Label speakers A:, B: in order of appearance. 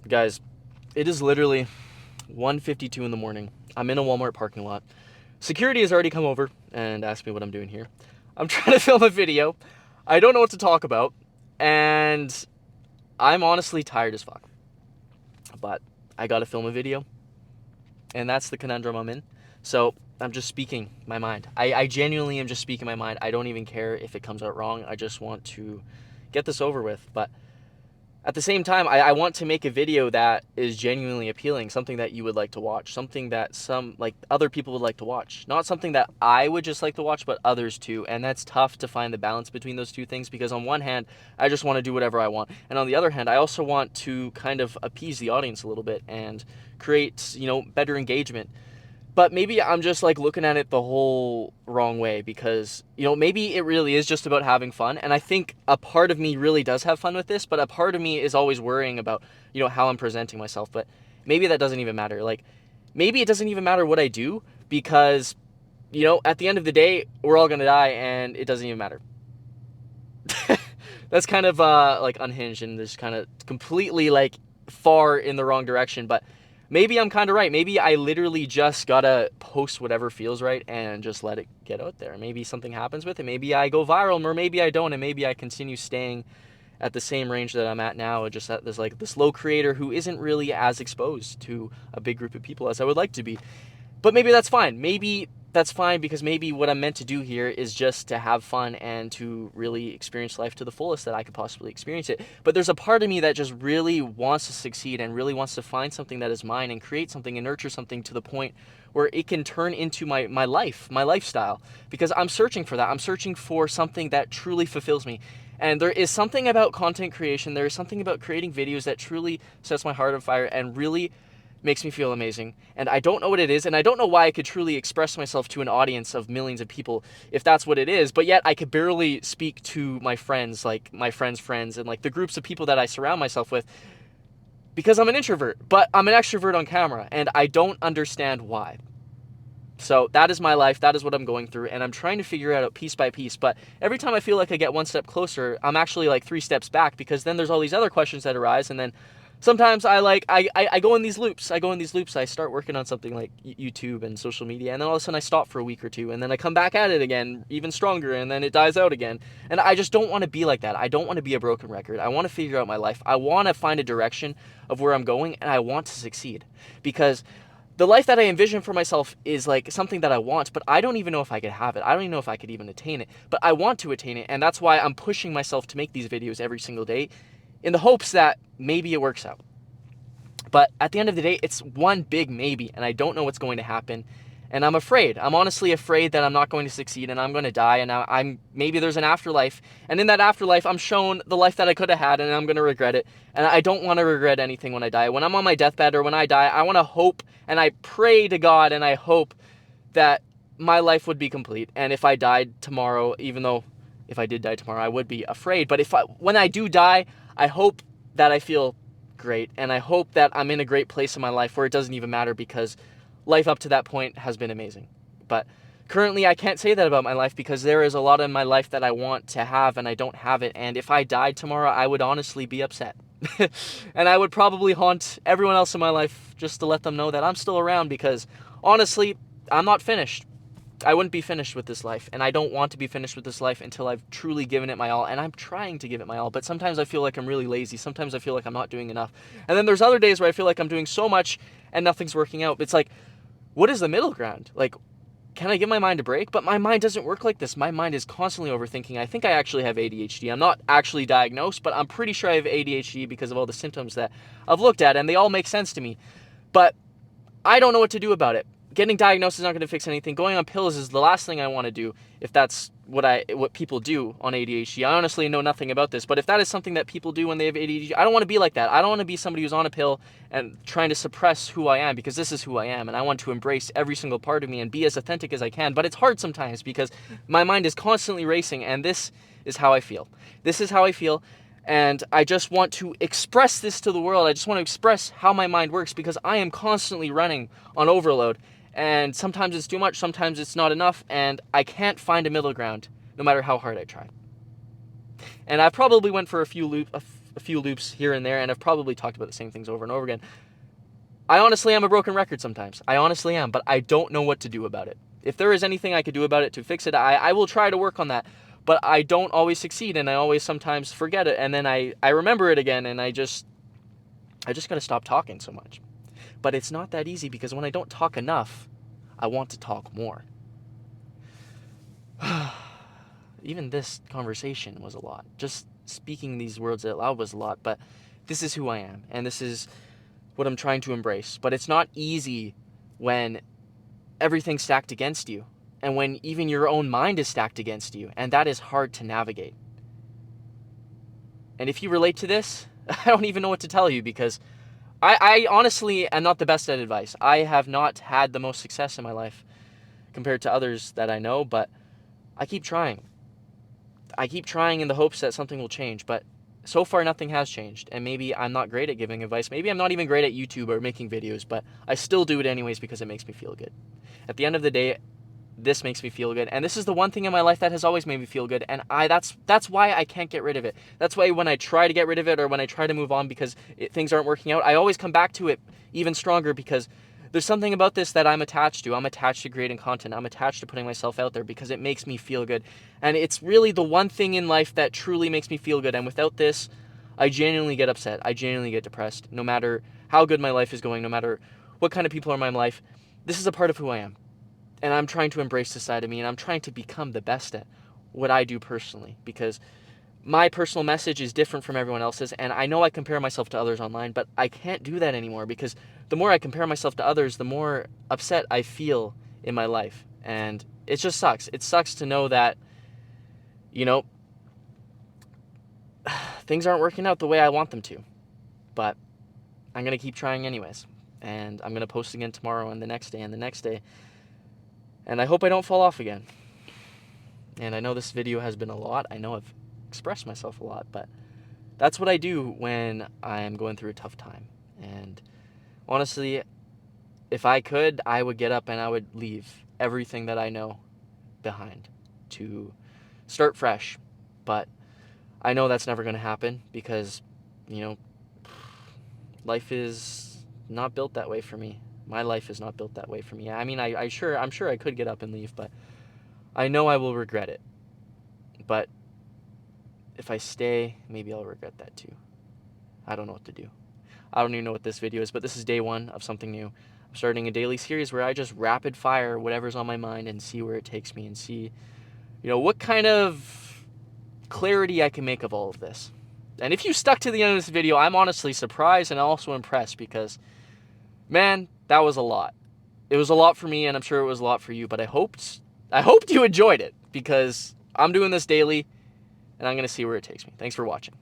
A: Guys, it is literally 1:52 in the morning. I'm in a Walmart parking lot. Security has already come over and asked me what I'm doing here. I'm trying to film a video. I don't know what to talk about, and I'm honestly tired as fuck. But I gotta film a video, and that's the conundrum I'm in. So I'm just speaking my mind. I genuinely am just speaking my mind. I don't even care if it comes out wrong. I just want to get this over with. But at the same time, I want to make a video that is genuinely appealing, something that you would like to watch, something that some like other people would like to watch, not something that I would just like to watch, but others too. And that's tough to find the balance between those two things, because on one hand, I just want to do whatever I want, and on the other hand, I also want to kind of appease the audience a little bit and create, better engagement. But maybe I'm just like looking at it the whole wrong way, because, maybe it really is just about having fun. And I think a part of me really does have fun with this, but a part of me is always worrying about, how I'm presenting myself. But maybe that doesn't even matter. Like, maybe it doesn't even matter what I do, because, at the end of the day, we're all going to die and it doesn't even matter. That's kind of like unhinged and just kind of completely like far in the wrong direction. But maybe I'm kind of right. Maybe I literally just gotta post whatever feels right and just let it get out there. Maybe something happens with it. Maybe I go viral, or maybe I don't, and maybe I continue staying at the same range that I'm at now, just at this low creator who isn't really as exposed to a big group of people as I would like to be. But maybe that's fine. Maybe that's fine, because maybe what I'm meant to do here is just to have fun and to really experience life to the fullest that I could possibly experience it. But there's a part of me that just really wants to succeed and really wants to find something that is mine and create something and nurture something to the point where it can turn into my life, my lifestyle. Because I'm searching for that. I'm searching for something that truly fulfills me. And there is something about content creation, there is something about creating videos that truly sets my heart on fire and really makes me feel amazing. And I don't know what it is, and I don't know why I could truly express myself to an audience of millions of people if that's what it is, but yet I could barely speak to my friends, like my friends' friends, and like the groups of people that I surround myself with, because I'm an introvert, but I'm an extrovert on camera, and I don't understand why. So that is my life, that is what I'm going through, and I'm trying to figure it out piece by piece. But every time I feel like I get one step closer, I'm actually like 3 steps back, because then there's all these other questions that arise, and then sometimes I go in these loops. I start working on something like YouTube and social media, and then all of a sudden I stop for a week or two, and then I come back at it again, even stronger, and then it dies out again. And I just don't want to be like that. I don't want to be a broken record. I want to figure out my life. I want to find a direction of where I'm going, and I want to succeed, because the life that I envision for myself is like something that I want, but I don't even know if I could have it. I don't even know if I could even attain it, but I want to attain it. And that's why I'm pushing myself to make these videos every single day in the hopes that maybe it works out. But at the end of the day, it's one big maybe, and I don't know what's going to happen. And I'm afraid. I'm honestly afraid that I'm not going to succeed and I'm going to die, and I'm maybe there's an afterlife, and in that afterlife I'm shown the life that I could have had, and I'm going to regret it. And I don't want to regret anything when I die. When I'm on my deathbed or when I die, I want to hope, and I pray to God, and I hope that my life would be complete. And if I died tomorrow, even though if I did die tomorrow, I would be afraid, but when I do die, I hope that I feel great, and I hope that I'm in a great place in my life where it doesn't even matter, because life up to that point has been amazing. But currently I can't say that about my life, because there is a lot in my life that I want to have and I don't have it, and if I died tomorrow, I would honestly be upset. And I would probably haunt everyone else in my life just to let them know that I'm still around, because honestly, I'm not finished. I wouldn't be finished with this life, and I don't want to be finished with this life until I've truly given it my all, and I'm trying to give it my all, but sometimes I feel like I'm really lazy, sometimes I feel like I'm not doing enough, and then there's other days where I feel like I'm doing so much and nothing's working out. It's like, what is the middle ground? Like, can I give my mind a break? But my mind doesn't work like this. My mind is constantly overthinking. I think I actually have ADHD. I'm not actually diagnosed, but I'm pretty sure I have ADHD because of all the symptoms that I've looked at, and they all make sense to me. But I don't know what to do about it. Getting diagnosed is not going to fix anything. Going on pills is the last thing I want to do, if that's what people do on ADHD. I honestly know nothing about this, but if that is something that people do when they have ADHD, I don't want to be like that. I don't want to be somebody who's on a pill and trying to suppress who I am, because this is who I am, and I want to embrace every single part of me and be as authentic as I can. But it's hard sometimes, because my mind is constantly racing, and this is how I feel. This is how I feel. And I just want to express this to the world. I just want to express how my mind works, because I am constantly running on overload. And sometimes it's too much, sometimes it's not enough, and I can't find a middle ground, no matter how hard I try. And I probably went for a few a few loops here and there, and I've probably talked about the same things over and over again. I honestly am a broken record sometimes. I honestly am, but I don't know what to do about it. If there is anything I could do about it to fix it, I will try to work on that. But I don't always succeed, and I always sometimes forget it, and then I remember it again, and I just gotta stop talking so much. But it's not that easy, because when I don't talk enough, I want to talk more. Even this conversation was a lot. Just speaking these words out loud was a lot, but this is who I am, and this is what I'm trying to embrace. But it's not easy when everything's stacked against you, and when even your own mind is stacked against you, and that is hard to navigate. And if you relate to this, I don't even know what to tell you, because I honestly am not the best at advice. I have not had the most success in my life compared to others that I know, but I keep trying. I keep trying in the hopes that something will change, but so far nothing has changed. And maybe I'm not great at giving advice. Maybe I'm not even great at YouTube or making videos, but I still do it anyways because it makes me feel good. At the end of the day, this makes me feel good, and this is the one thing in my life that has always made me feel good, and that's why I can't get rid of it. That's why when I try to get rid of it, or when I try to move on because things aren't working out, I always come back to it even stronger, because there's something about this that I'm attached to. I'm attached to creating content. I'm attached to putting myself out there because it makes me feel good, and it's really the one thing in life that truly makes me feel good. And without this, I genuinely get upset. I genuinely get depressed. No matter how good my life is going, no matter what kind of people are in my life, this is a part of who I am. And I'm trying to embrace this side of me, and I'm trying to become the best at what I do personally, because my personal message is different from everyone else's, and I know I compare myself to others online, but I can't do that anymore, because the more I compare myself to others, the more upset I feel in my life. And it just sucks. It sucks to know that, things aren't working out the way I want them to. But I'm going to keep trying anyways. And I'm going to post again tomorrow, and the next day, and the next day. And I hope I don't fall off again. And I know this video has been a lot. I know I've expressed myself a lot, but that's what I do when I'm going through a tough time. And honestly, if I could, I would get up and I would leave everything that I know behind to start fresh. But I know that's never going to happen, because, life is not built that way for me. My life is not built that way for me. I mean, I'm sure I could get up and leave, but I know I will regret it. But if I stay, maybe I'll regret that too. I don't know what to do. I don't even know what this video is, but this is day one of something new. I'm starting a daily series where I just rapid fire whatever's on my mind and see where it takes me, and see, what kind of clarity I can make of all of this. And if you stuck to the end of this video, I'm honestly surprised and also impressed, because, man, that was a lot. It was a lot for me, and I'm sure it was a lot for you, but I hoped you enjoyed it, because I'm doing this daily, and I'm going to see where it takes me. Thanks for watching.